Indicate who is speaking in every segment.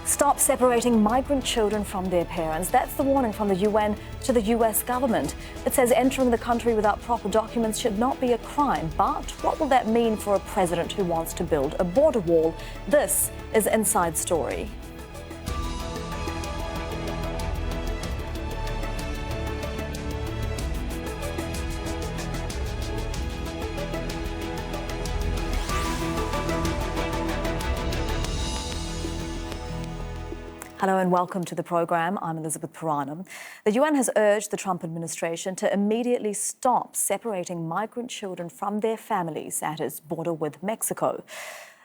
Speaker 1: Stop separating migrant children from their parents. That's the warning from the UN to the US government. It says entering the country without proper documents should not be a crime. But what will that mean for a president who wants to build a border wall? This is Inside Story. Hello and welcome to the program. I'm Elizabeth Puranam. The UN has urged the Trump administration to immediately stop separating migrant children from their families at its border with Mexico.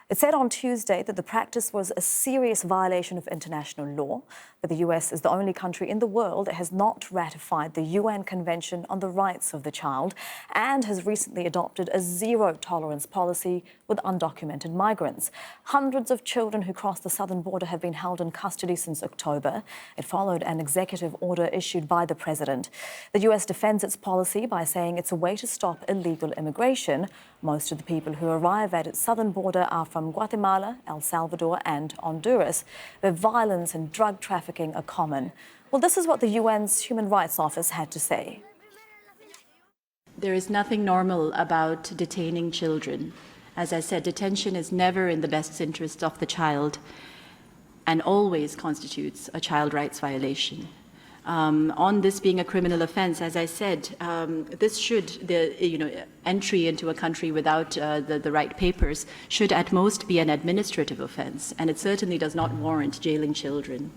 Speaker 1: It said on Tuesday that the practice was a serious violation of international law, but the US is the only country in the world that has not ratified the UN Convention on the Rights of the Child and has recently adopted a zero-tolerance policy with undocumented migrants. Hundreds of children who cross the southern border have been held in custody since October. It followed an executive order issued by the president. The US defends its policy by saying it's a way to stop illegal immigration. Most of the people who arrive at its southern border are from Guatemala, El Salvador and Honduras, where violence and drug trafficking are common. Well, this is what the UN's Human Rights Office had to say.
Speaker 2: There is nothing normal about detaining children. As I said, detention is never in the best interest of the child and always constitutes a child rights violation. On this being a criminal offence, as I said, entry into a country without the right papers should at most be an administrative offence, and it certainly does not warrant jailing children.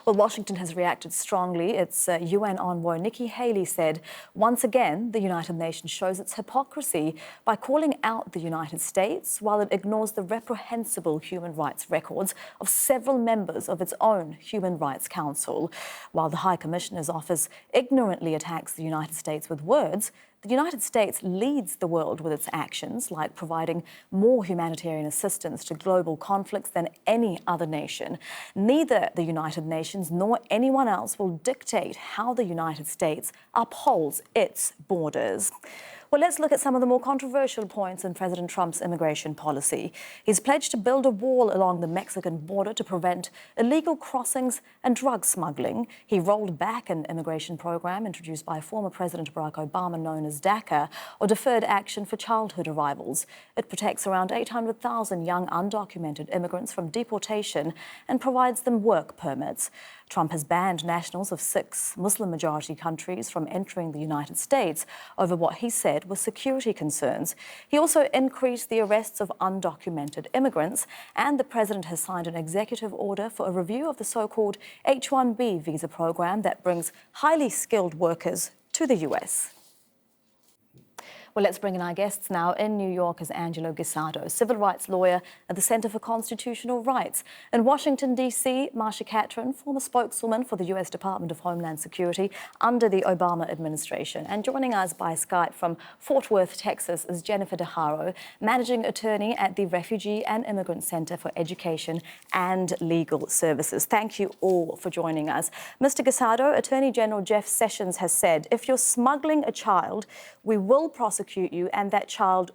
Speaker 1: Well, Washington has reacted strongly. Its UN envoy Nikki Haley said, once again, the United Nations shows its hypocrisy by calling out the United States while it ignores the reprehensible human rights records of several members of its own Human Rights Council. While the High Commissioner's office ignorantly attacks the United States with words, the United States leads the world with its actions, like providing more humanitarian assistance to global conflicts than any other nation. Neither the United Nations nor anyone else will dictate how the United States upholds its borders. Well, let's look at some of the more controversial points in President Trump's immigration policy. He's pledged to build a wall along the Mexican border to prevent illegal crossings and drug smuggling. He rolled back an immigration program introduced by former President Barack Obama known as DACA, or Deferred Action for Childhood Arrivals. It protects around 800,000 young undocumented immigrants from deportation and provides them work permits. Trump has banned nationals of 6 Muslim-majority countries from entering the United States over what he said were security concerns. He also increased the arrests of undocumented immigrants, and the president has signed an executive order for a review of the so-called H-1B visa program that brings highly skilled workers to the US. Well, let's bring in our guests now. In New York is Angelo, Guisado, civil rights lawyer at the Center for Constitutional Rights. In Washington, D.C., Marsha Catron, former spokeswoman for the U.S. Department of Homeland Security under the Obama administration. And joining us by Skype from Fort Worth, Texas, is Jennifer DeHaro, managing attorney at the Refugee and Immigrant Center for Education and Legal Services. Thank you all for joining us. Mr. Guisado, Attorney General Jeff Sessions has said, if you're smuggling a child, we will prosecute you and that child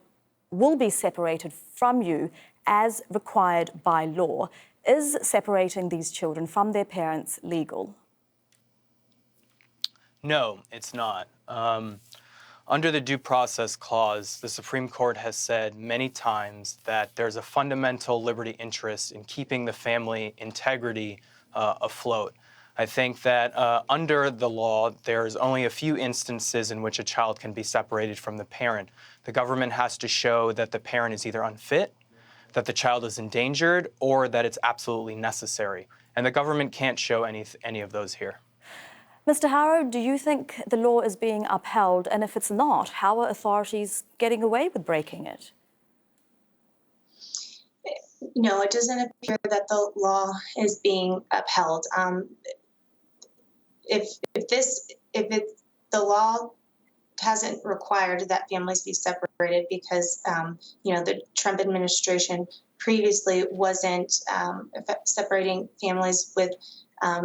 Speaker 1: will be separated from you as required by law. Is separating these children from their parents legal?
Speaker 3: No, it's not. Under the Due Process Clause, the Supreme Court has said many times that there's a fundamental liberty interest in keeping the family integrity afloat. I think that under the law, there's only a few instances in which a child can be separated from the parent. The government has to show that the parent is either unfit, that the child is endangered, or that it's absolutely necessary. And the government can't show any of those here.
Speaker 1: Mr. Harrow, do you think the law is being upheld? And if it's not, how are authorities getting away with breaking it?
Speaker 4: No, it doesn't appear that the law is being upheld. If the law hasn't required that families be separated because the Trump administration previously wasn't separating families with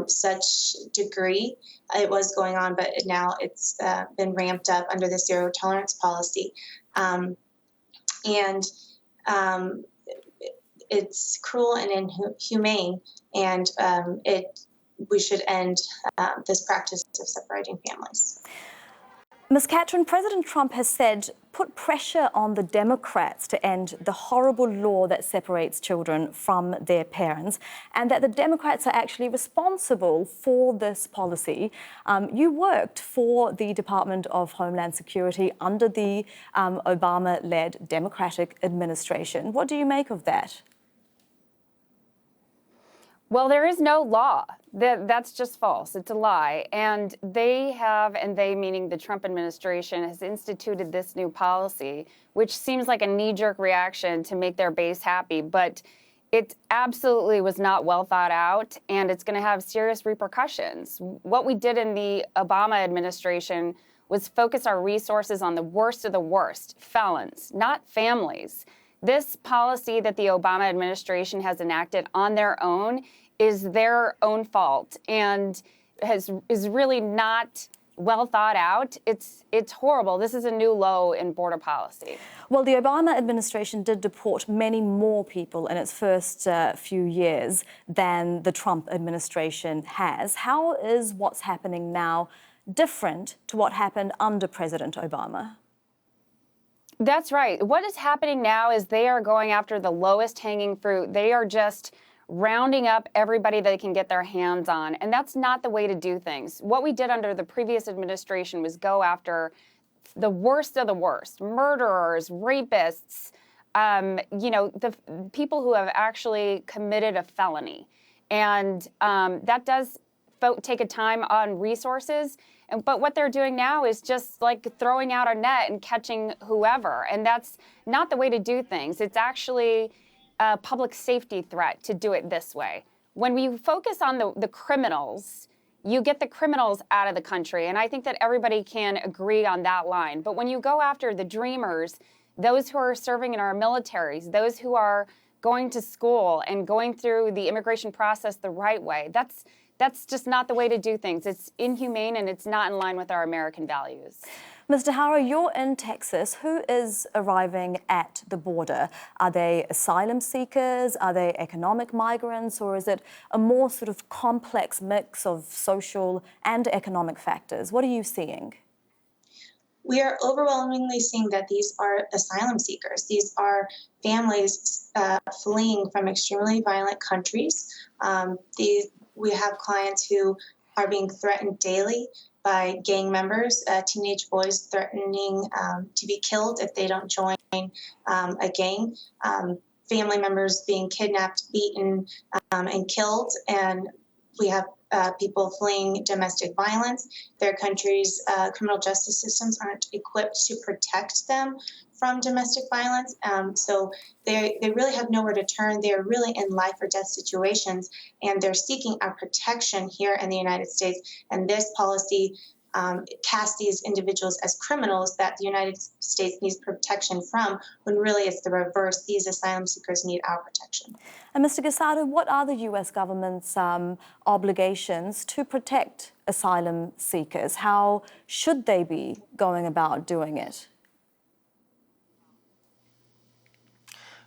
Speaker 4: such degree. It was going on, but now it's been ramped up under the zero tolerance policy. it's cruel and inhumane, and we should end this practice of separating families.
Speaker 1: Ms. Catherine, President Trump has said, put pressure on the Democrats to end the horrible law that separates children from their parents, and that the Democrats are actually responsible for this policy. You worked for the Department of Homeland Security under the Obama-led Democratic administration. What do you make of that?
Speaker 5: Well, there is no law. That's just false. It's a lie. And they meaning the Trump administration, has instituted this new policy, which seems like a knee-jerk reaction to make their base happy. But it absolutely was not well thought out, and it's going to have serious repercussions. What we did in the Obama administration was focus our resources on the worst of the worst, felons, not families. This policy that the Obama administration has enacted on their own is their own fault and is really not well thought out. It's horrible. This is a new low in border policy.
Speaker 1: Well, the Obama administration did deport many more people in its first few years than the Trump administration has. How is what's happening now different to what happened under President Obama?
Speaker 5: That's right. What is happening now is they are going after the lowest hanging fruit. They are just rounding up everybody they can get their hands on. And that's not the way to do things. What we did under the previous administration was go after the worst of the worst, murderers, rapists, the people who have actually committed a felony. And that does take a time on resources. But what they're doing now is just like throwing out a net and catching whoever. And that's not the way to do things. It's actually a public safety threat to do it this way. When we focus on the criminals, you get the criminals out of the country. And I think that everybody can agree on that line. But when you go after the dreamers, those who are serving in our militaries, those who are going to school and going through the immigration process the right way, that's just not the way to do things. It's inhumane and it's not in line with our American values.
Speaker 1: Mr. Hara, you're in Texas. Who is arriving at the border? Are they asylum seekers? Are they economic migrants? Or is it a more sort of complex mix of social and economic factors? What are you seeing?
Speaker 4: We are overwhelmingly seeing that these are asylum seekers. These are families fleeing from extremely violent countries. We have clients who are being threatened daily by gang members, teenage boys threatening to be killed if they don't join a gang, family members being kidnapped, beaten, and killed. And we have people fleeing domestic violence. Their country's criminal justice systems aren't equipped to protect them from domestic violence. So they really have nowhere to turn. They're really in life or death situations, and they're seeking our protection here in the United States. And this policy casts these individuals as criminals that the United States needs protection from, when really it's the reverse. These asylum seekers need our protection.
Speaker 1: And Mr. Guisado, what are the US government's obligations to protect asylum seekers? How should they be going about doing it?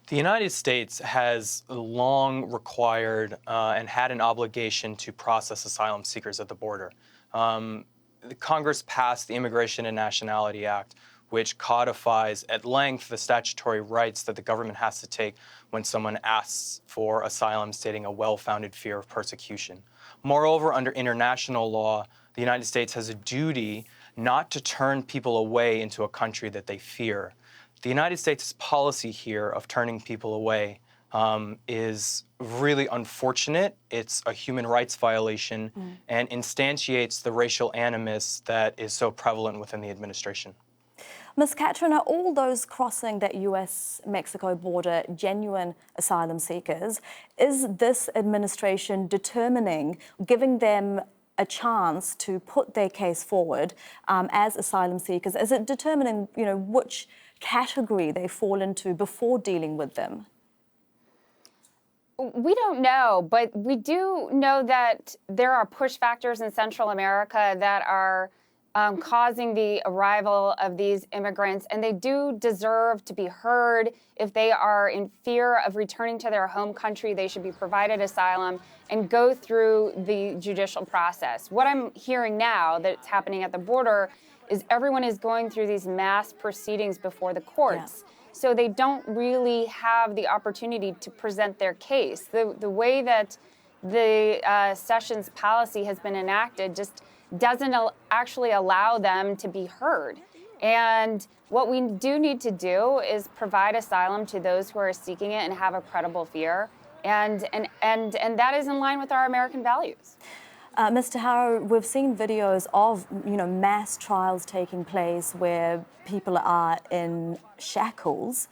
Speaker 3: The United States has long required and had an obligation to process asylum seekers at the border. Congress passed the Immigration and Nationality Act, which codifies at length the statutory rights that the government has to take when someone asks for asylum, stating a well-founded fear of persecution. Moreover, under international law, the United States has a duty not to turn people away into a country that they fear. The United States' policy here of turning people away is really unfortunate. It's a human rights violation and instantiates the racial animus that is so prevalent within the administration.
Speaker 1: Ms. Catherine, are all those crossing that US-Mexico border genuine asylum seekers? Is this administration determining, giving them a chance to put their case forward as asylum seekers? Is it determining, which category they fall into before dealing with them?
Speaker 5: We don't know, but we do know that there are push factors in Central America that are causing the arrival of these immigrants, and they do deserve to be heard. If they are in fear of returning to their home country, they should be provided asylum and go through the judicial process. What I'm hearing now that's happening at the border is everyone is going through these mass proceedings before the courts. Yeah. So they don't really have the opportunity to present their case. The way that the Sessions policy has been enacted just doesn't actually allow them to be heard. And what we do need to do is provide asylum to those who are seeking it and have a credible fear. And that is in line with our American values.
Speaker 1: Mr. Harrow, we've seen videos of, mass trials taking place where people are in shackles.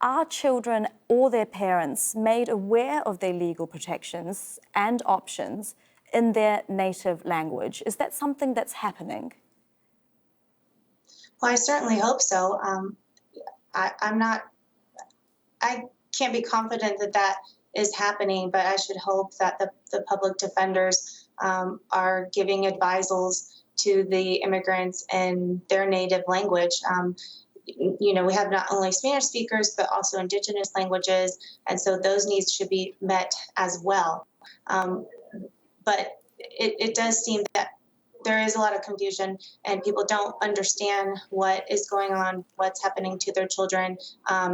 Speaker 1: Are children or their parents made aware of their legal protections and options in their native language? Is that something that's happening?
Speaker 4: Well, I certainly hope so. I can't be confident that that is happening, but I should hope that the public defenders are giving advisals to the immigrants in their native language. We have not only Spanish speakers, but also indigenous languages, and so those needs should be met as well. But it does seem that there is a lot of confusion and people don't understand what is going on, what's happening to their children,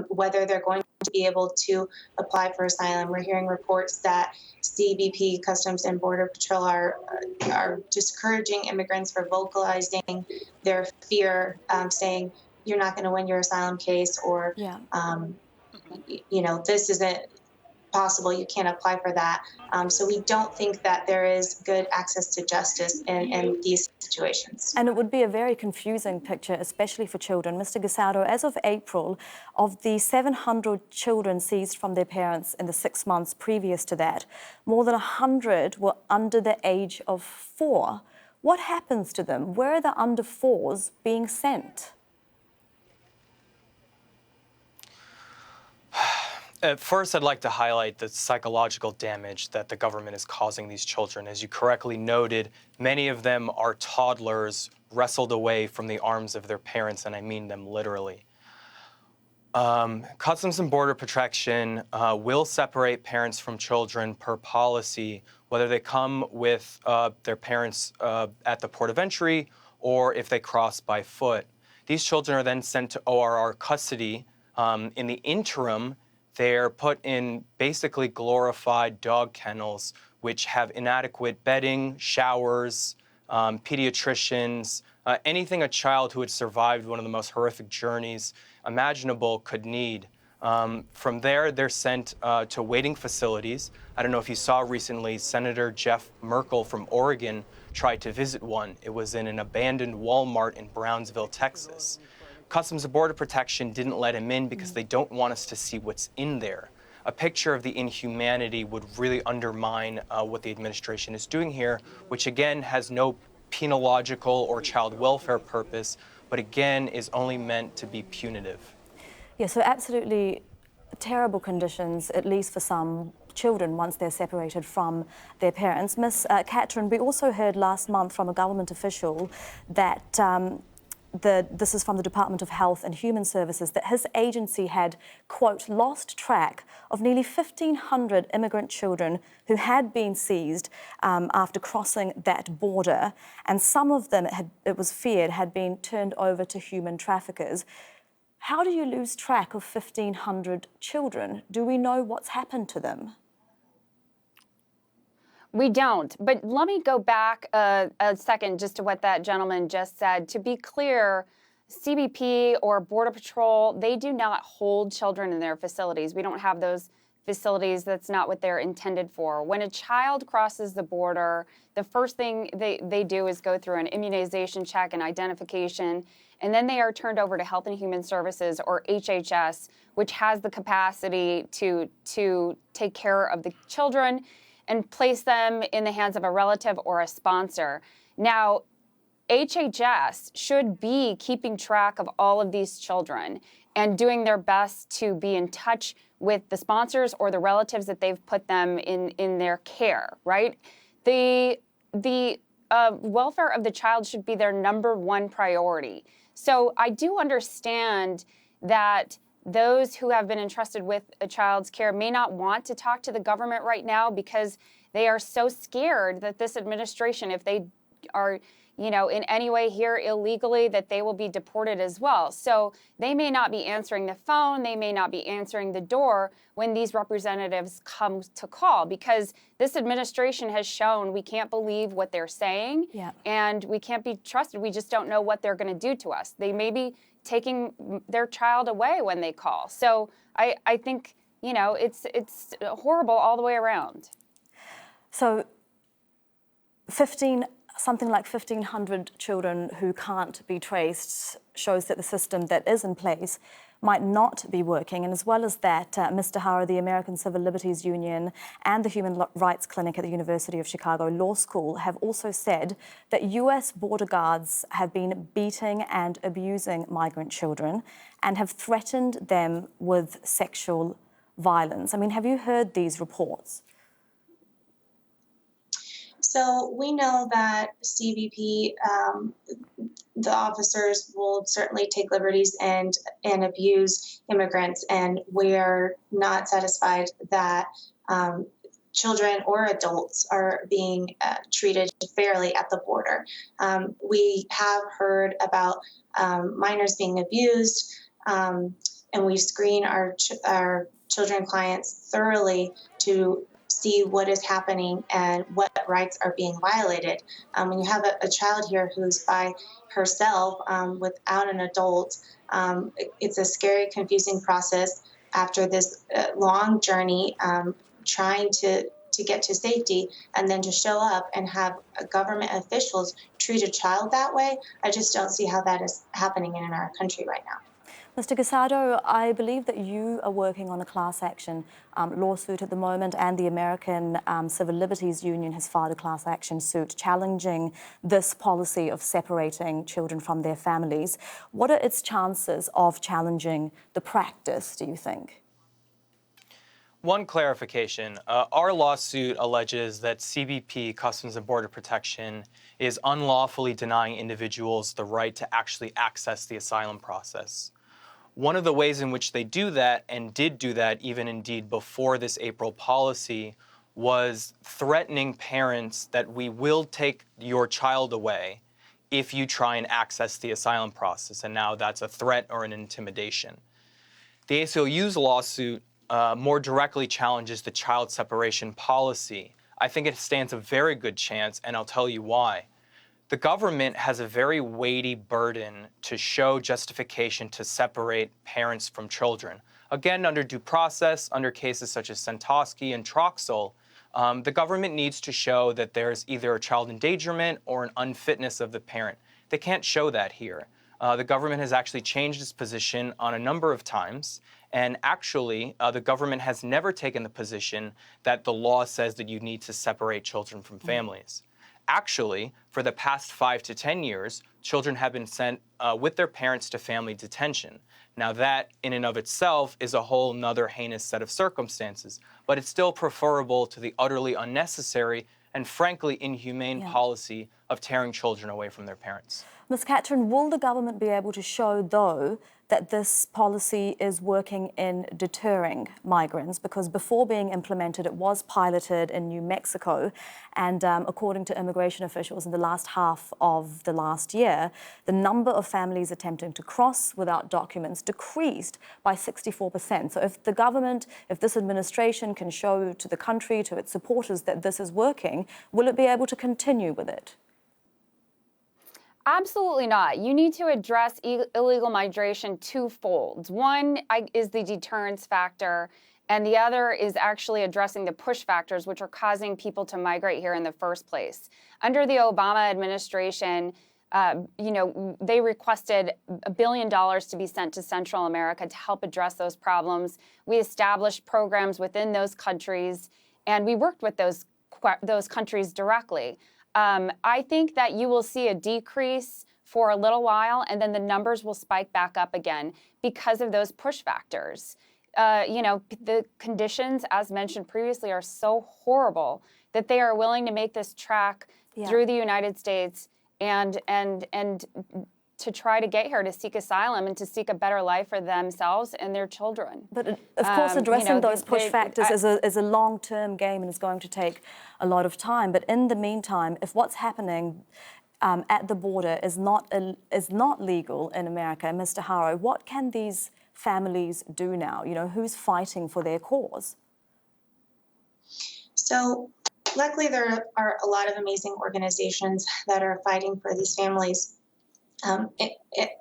Speaker 4: whether they're going to be able to apply for asylum. We're hearing reports that CBP, Customs and Border Patrol, are discouraging immigrants for vocalizing their fear, saying, you're not going to win your asylum case, or, this isn't possible, you can't apply for that. So we don't think that there is good access to justice in these situations.
Speaker 1: And it would be a very confusing picture, especially for children. Mr. Guisado, as of April, of the 700 children seized from their parents in the 6 months previous to that, more than 100 were under the age of 4. What happens to them? Where are the under 4s being sent?
Speaker 3: First, I'd like to highlight the psychological damage that the government is causing these children. As you correctly noted, many of them are toddlers wrestled away from the arms of their parents, and I mean them literally. Customs and Border Protection will separate parents from children per policy, whether they come with their parents at the port of entry or if they cross by foot. These children are then sent to ORR custody. In the interim, they're put in basically glorified dog kennels, which have inadequate bedding, showers, pediatricians, anything a child who had survived one of the most horrific journeys imaginable could need. From there, they're sent to waiting facilities. I don't know if you saw recently, Senator Jeff Merkel from Oregon tried to visit one. It was in an abandoned Walmart in Brownsville, Texas. Customs and Border Protection didn't let him in because they don't want us to see what's in there. A picture of the inhumanity would really undermine what the administration is doing here, which again has no penological or child welfare purpose, but again is only meant to be punitive.
Speaker 1: Yeah, so absolutely terrible conditions, at least for some children once they're separated from their parents. Ms. Catherine, we also heard last month from a government official that this is from the Department of Health and Human Services, that his agency had, quote, lost track of nearly 1,500 immigrant children who had been seized after crossing that border, and some of them, it was feared, had been turned over to human traffickers. How do you lose track of 1,500 children? Do we know what's happened to them?
Speaker 5: We don't, but let me go back a second just to what that gentleman just said. To be clear, CBP or Border Patrol, they do not hold children in their facilities. We don't have those facilities. That's not what they're intended for. When a child crosses the border, the first thing they do is go through an immunization check and identification, and then they are turned over to Health and Human Services, or HHS, which has the capacity to take care of the children and place them in the hands of a relative or a sponsor. Now, HHS should be keeping track of all of these children and doing their best to be in touch with the sponsors or the relatives that they've put them in their care, right? The welfare of the child should be their #1 priority. So I do understand that those who have been entrusted with a child's care may not want to talk to the government right now because they are so scared that this administration, if they are, in any way here illegally, that they will be deported as well. So they may not be answering the phone, they may not be answering the door when these representatives come to call, because this administration has shown we can't believe what they're saying, and we can't be trusted. We just don't know what they're going to do to us. They may be taking their child away when they call. So I think, it's horrible all the way around.
Speaker 1: So something like 1,500 children who can't be traced shows that the system that is in place might not be working. And as well as that, Mr. Hara, the American Civil Liberties Union and the Human Rights Clinic at the University of Chicago Law School have also said that US border guards have been beating and abusing migrant children and have threatened them with sexual violence. I mean, have you heard these reports?
Speaker 4: So we know that CBP, the officers will certainly take liberties and abuse immigrants, and we're not satisfied that children or adults are being treated fairly at the border. We have heard about minors being abused, and we screen our children clients thoroughly to see what is happening and what rights are being violated. When you have a child here who's by herself without an adult, it's a scary, confusing process after this long journey trying to get to safety, and then to show up and have government officials treat a child that way. I just don't see how that is happening in our country right now.
Speaker 1: Mr. Guisado, I believe that you are working on a class action lawsuit at the moment, and the American Civil Liberties Union has filed a class action suit challenging this policy of separating children from their families. What are its chances of challenging the practice, do you think?
Speaker 3: One clarification, our lawsuit alleges that CBP, Customs and Border Protection, is unlawfully denying individuals the right to actually access the asylum process. One of the ways in which they do that, and did do that even indeed before this April policy, was threatening parents that we will take your child away if you try and access the asylum process. And now that's a threat or an intimidation. The ACLU's lawsuit more directly challenges the child separation policy. I think it stands a very good chance, and I'll tell you why. The government has a very weighty burden to show justification to separate parents from children. Again, under due process, under cases such as Santosky and Troxel, the government needs to show that there's either a child endangerment or an unfitness of the parent. They can't show that here. The government has actually changed its position on a number of times, and actually, the government has never taken the position that the law says that you need to separate children from families. Actually, for the past 5 to 10 years, children have been sent with their parents to family detention. Now that, in and of itself, is a whole nother heinous set of circumstances, but it's still preferable to the utterly unnecessary and frankly inhumane policy of tearing children away from their parents.
Speaker 1: Ms. Catron, will the government be able to show, though, that this policy is working in deterring migrants? Because before being implemented, it was piloted in New Mexico, and according to immigration officials in the last half of the last year, the number of families attempting to cross without documents decreased by 64%. So if the government, if this administration can show to the country, to its supporters, that this is working, will it be able to continue with it?
Speaker 5: Absolutely not. You need to address illegal migration twofold. One is the deterrence factor, and the other is actually addressing the push factors, which are causing people to migrate here in the first place. Under the Obama administration, they requested $1 billion to be sent to Central America to help address those problems. We established programs within those countries, and we worked with those countries directly. I think that you will see a decrease for a little while, and then the numbers will spike back up again because of those push factors. The conditions, as mentioned previously, are so horrible that they are willing to make this track through the United States and to try to get here to seek asylum and to seek a better life for themselves and their children.
Speaker 1: But of course, addressing those push factors is a long-term game and is going to take a lot of time. But in the meantime, if what's happening at the border is not legal in America, Mr. Haro, what can these families do now? You know, who's fighting for their cause?
Speaker 4: So luckily, there are a lot of amazing organizations that are fighting for these families.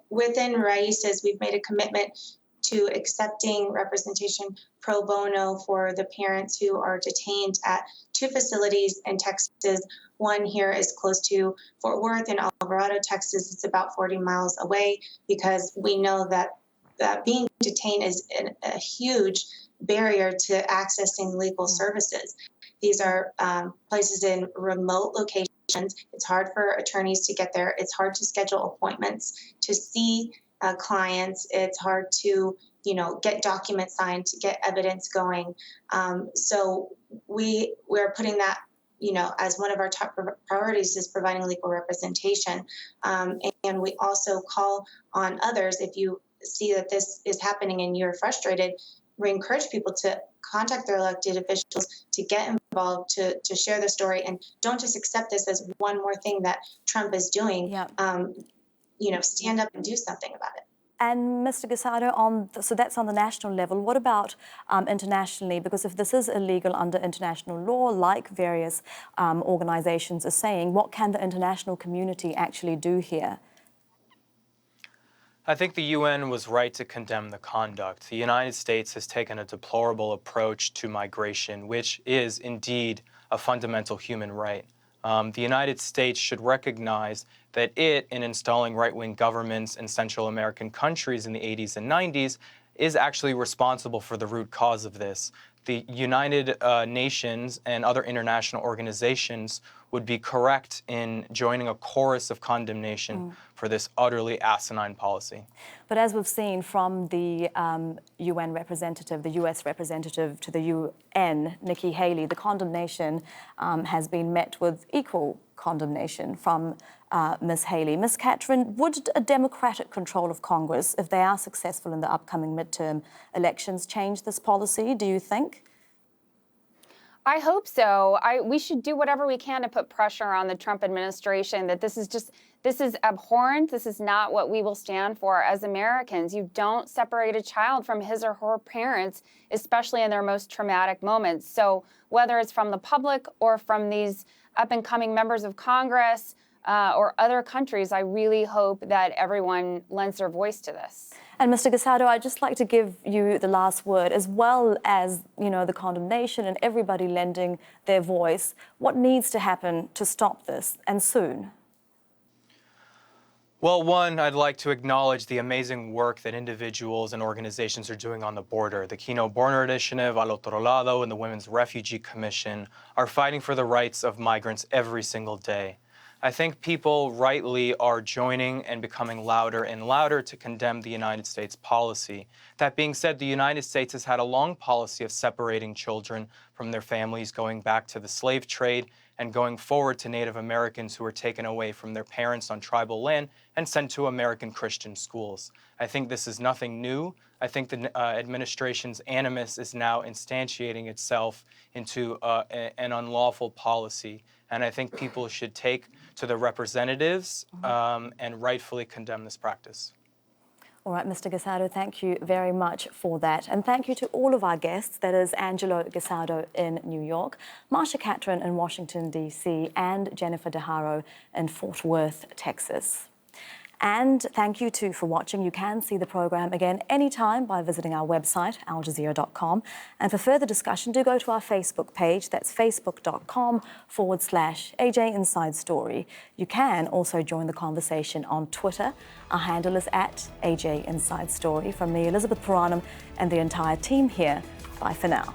Speaker 4: Within Raíces, we've made a commitment to accepting representation pro bono for the parents who are detained at 2 facilities in Texas. One here is close to Fort Worth. In Alvarado, Texas, it's about 40 miles away, because we know that being detained is a huge barrier to accessing legal services. These are places in remote locations. It's hard for attorneys to get there. It's hard to schedule appointments to see clients. It's hard to, get documents signed, to get evidence going. So we're putting that, as one of our top priorities is providing legal representation. And we also call on others, if you see that this is happening and you're frustrated, we encourage people to contact their elected officials, to get involved, to share the story, and don't just accept this as one more thing that Trump is doing. Stand up and do something about it.
Speaker 1: And Mr. Guisado, so that's on the national level. What about internationally? Because if this is illegal under international law, like various organizations are saying, what can the international community actually do here?
Speaker 3: I think the UN was right to condemn the conduct. The United States has taken a deplorable approach to migration, which is indeed a fundamental human right. The United States should recognize that it, in installing right-wing governments in Central American countries in the 80s and 90s, is actually responsible for the root cause of this. The United Nations and other international organizations would be correct in joining a chorus of condemnation for this utterly asinine policy.
Speaker 1: But as we've seen from the UN representative, the US representative to the UN, Nikki Haley, the condemnation has been met with equal condemnation from Ms. Haley. Ms. Catherine, would a democratic control of Congress, if they are successful in the upcoming midterm elections, change this policy, do you think?
Speaker 5: I hope so. We should do whatever we can to put pressure on the Trump administration that this is abhorrent. This is not what we will stand for as Americans. You don't separate a child from his or her parents, especially in their most traumatic moments. So whether it's from the public or from these up-and-coming members of Congress or other countries, I really hope that everyone lends their voice to this.
Speaker 1: And Mr. Guisado, I'd just like to give you the last word, as well as, the condemnation and everybody lending their voice. What needs to happen to stop this, and soon?
Speaker 3: Well, one, I'd like to acknowledge the amazing work that individuals and organizations are doing on the border. The Kino Border Initiative, Al Otro Lado, and the Women's Refugee Commission are fighting for the rights of migrants every single day. I think people rightly are joining and becoming louder and louder to condemn the United States policy. That being said, the United States has had a long policy of separating children from their families, going back to the slave trade and going forward to Native Americans who were taken away from their parents on tribal land and sent to American Christian schools. I think this is nothing new. I think the administration's animus is now instantiating itself into an unlawful policy. And I think people should take to the representatives and rightfully condemn this practice.
Speaker 1: All right, Mr. Guisado, thank you very much for that. And thank you to all of our guests, that is Angelo Guisado in New York, Marsha Catherine in Washington, D.C., and Jennifer DeHaro in Fort Worth, Texas. And thank you too for watching. You can see the program again anytime by visiting our website, aljazeera.com. And for further discussion, do go to our Facebook page. That's facebook.com/AJ Inside Story. You can also join the conversation on Twitter. Our handle is @AJ Inside Story. From me, Elizabeth Puranam, and the entire team here. Bye for now.